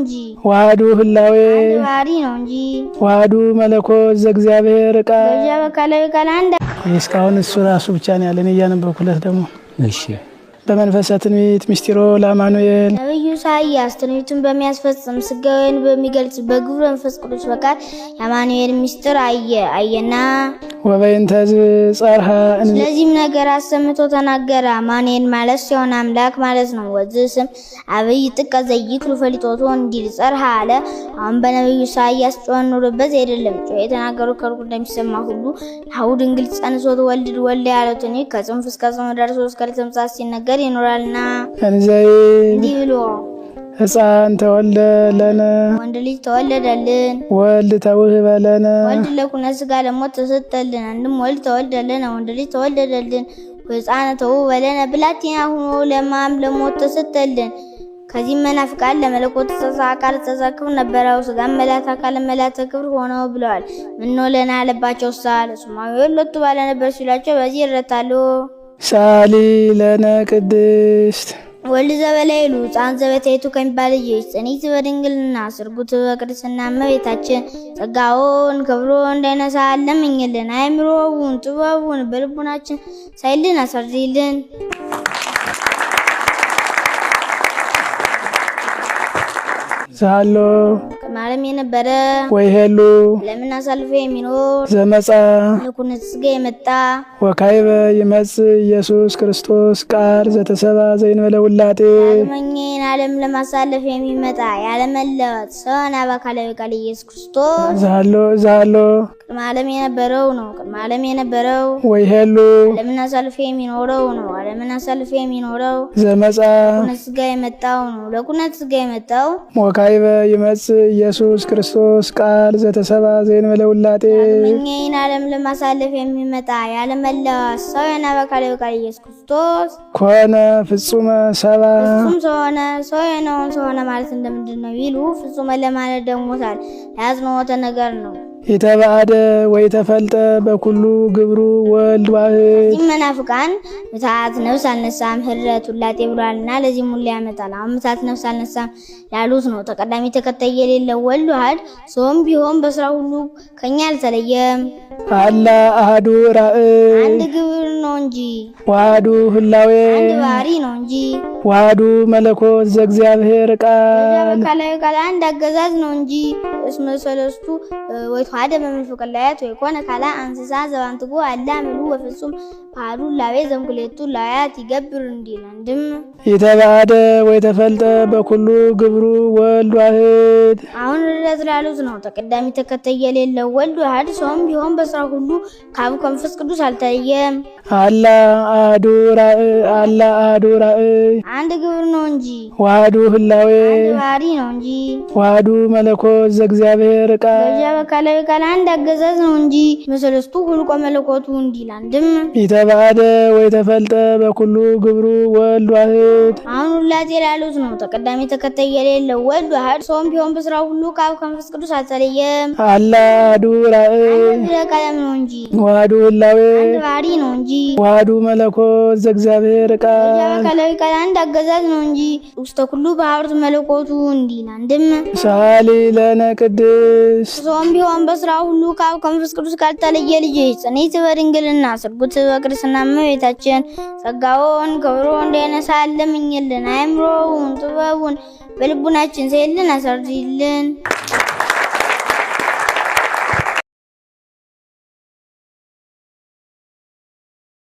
እንጂ ዋህዱ ህላዌ አንድ ባህሪ ነው እንጂ ዋህዱ መለኮት ዘእግዚአብሔር ቃል በዚያ በካላዊ ቃል አንድ እስካሁን እሱ ራሱ ብቻ ነው ያለን እያነበብኩለት ደግሞ እሺ በመንፈሰ ትንቢት ምስጢሮ ለአማኑኤል ነብዩ ኢሳይያስ ትንቢቱን በሚያስፈጽም ስጋዌን በሚገልጽ በግብረ መንፈስ ቅዱስ በቃል የአማኑኤል ምስጢር አየና ወበይንተ ጸርሃ ስለዚህም ነገር አሰምቶ ተናገረ። አማኑኤል ማለት ሲሆን አምላክ ማለት ነው። ወዚህ ስም አብይ ጥቀ ዘይክሉ ፈሊጦቶ እንዲል ጸርሃ አለ። አሁን በነብዩ ኢሳይያስ ጮህ ኑርበት አይደለም ጮህ የተናገሩ ከሩቅ እንደሚሰማ ሁሉ አሁን ድንግል ጸንሶት ወልድ ያለው ትንቢት ከጽንፍ እስከ ጽንፍ ደርሶ እስከ ተምሳሌት ሲነገር ይኖራልና እንዘይ እንዲህ ብሎ ሕፃን ተወልደ ለነ ወንድ ልጅ ተወለደልን ወልድ ተውህበ ለነ ወልድ ለኩነት ሥጋ ለሞት ተሰጠልን። አንድም ወልድ ተወልደልን ወንድ ልጅ ተወለደልን። ሕፃን ተውህበ ለነ ብላቴና ሆኖ ለማም ለሞት ተሰጠልን። ከዚህ መናፍቃን ለመለኮት ተሳካር ተሳክብ ነበረው ሥጋም መላእክት አካል መላእክት ክብር ሆነው ብለዋል። ምን ነው ለና አለባቸው ሳል ሱማዊ ወለቱ ባለ ነበር ሲላቸው በዚህ ይረታሉ። ሳሊ ለነ ቅድስት ወልድ ዘበላይሉ ሕፃን ዘበታይቱ ከሚባል ልጅ ጽኒት በድንግልና ስርጉት በቅድስና እመቤታችን ጸጋውን ክብሮ እንዳይነሳ ለምኝልን። አእምሮውን ጥበቡን በልቡናችን ሳይልን አሰርዚልን። ዛሎ ከማለም የነበረ ወይ ሄሉ ለምን አሳልፎ የሚኖር ዘመጻ ለኩነት ሥጋ የመጣ ወካይበ ይመጽ ኢየሱስ ክርስቶስ ቃል ዘተሰባ ዘይንበለ ውላጤ መኝን ዓለም ለማሳለፍ የሚመጣ ያለመለወጥ ሰውን አባካላዊ ቃል ኢየሱስ ክርስቶስ ዛሎ ከማለም የነበረው ነው። ከማለም የነበረው ወይ ሄሉ ለምን አሳልፎ የሚኖረው ነው። ለምን አሳልፎ የሚኖረው ዘመጻ ለኩነት ሥጋ የመጣው ነው። ለኩነት ሥጋ የመጣው ወካይበ ይመጽ ኢየሱስ ክርስቶስ ቃል ዘተሰባ ዘይንበለ ውላጤ መኝን ዓለም ለማሳለፍ የሚመጣ ያለመለወጥ ሰውን አባካላዊ ቃል ኢየሱስ ክርስቶስ ኮነ ፍጹመ ሰባ ፍጹም ሰሆነ ሰው የነውን ሰሆነ ማለት እንደምንድነው ይሉ ፍጹመ ለማለት ደግሞታል። ያዝነወተ ነገር ነው። የተባደ ወይ ተፈልጠ በኩሉ ግብሩ ወልድ ዋህድ መናፍቃን ምታት ነፍስ አልነሳም ህረት ውላጤ ብሏልና ለዚህ ሙሉ ያመጣል። አሁን ምታት ነፍስ አልነሳም ያሉት ነው። ተቀዳሚ ተከታይ የሌለው ወልድ ዋህድ ሰውም ቢሆን በስራ ሁሉ ከኛ አልተለየም። አላ አሐዱ ራእይ አንድ ግብር ነው እንጂ ዋህዱ ህላዌ አንድ ባህሪ ነው እንጂ ዋህዱ መለኮት ዘእግዚአብሔር ቃል በካላዊ ቃል አንድ አገዛዝ ነው እንጂ እስመ ሰለስቱ ወይ ተዋደ በመንፈቀ ላያት ወይ ኮነ ካላ እንስሳ ዘባንትጎ አላ ምሉ ወፍጹም ባህዱ ላዌ ዘምኩሌቱ ላያት ይገብር እንዲል አንድም የተባደ ወይ ተፈልጠ በኩሉ ግብሩ ወልድ ዋህድ አሁን ርደት ላሉት ነው። ተቀዳሚ ተከታይ የሌለው ወልድ ዋህድ ሰውም ቢሆን በስራ ሁሉ ከአብ ከመንፈስ ቅዱስ አልተለየም። አላ አሐዱ ራእይ አንድ ግብር ነው እንጂ ዋህዱ ህላዌ አንድ ባህሪ ነው እንጂ ዋህዱ መለኮት ዘእግዚአብሔር ቃል በዚያ በካላዊ ቃል አንድ አገዛዝ ነው እንጂ መሰለስቱ ሁልቆ መለኮቱ እንዲል አንድም የተባደ ወይ ተፈልጠ በኩሉ ግብሩ ወልድ ዋህድ አሁን ውላጤ ላሉት ነው። ተቀዳሚ ተከታይ የሌለው ወልድ ዋህድ ሰውም ቢሆን በስራ ሁሉ ከአብ ከመንፈስ ቅዱስ አልተለየም። አላ አሐዱ ራእይ አንድ ቀለም ነው እንጂ ዋህዱ ህላዌ አንድ ባህሪ ነው እንጂ ዋህዱ መለኮት ዘእግዚአብሔር ቃል በዚያ በካላዊ ቃል አንድ አገዛዝ ነው እንጂ ውስተ ኩሉ በሀብት መለኮቱ እንዲል አንድም ሳሊ ለነ ቅድስት ሰውም ቢሆን በስራ ሁሉ ከአብ ከመንፈስ ቅዱስ ካልተለየ ልጅ ጽኒት በድንግልና ስርጉት በቅድስና እመቤታችን ጸጋውን ክብሮ እንዳይነሳ ለምኝልን። አእምሮውን ጥበቡን በልቡናችን ሳይልን አሰርዚልን።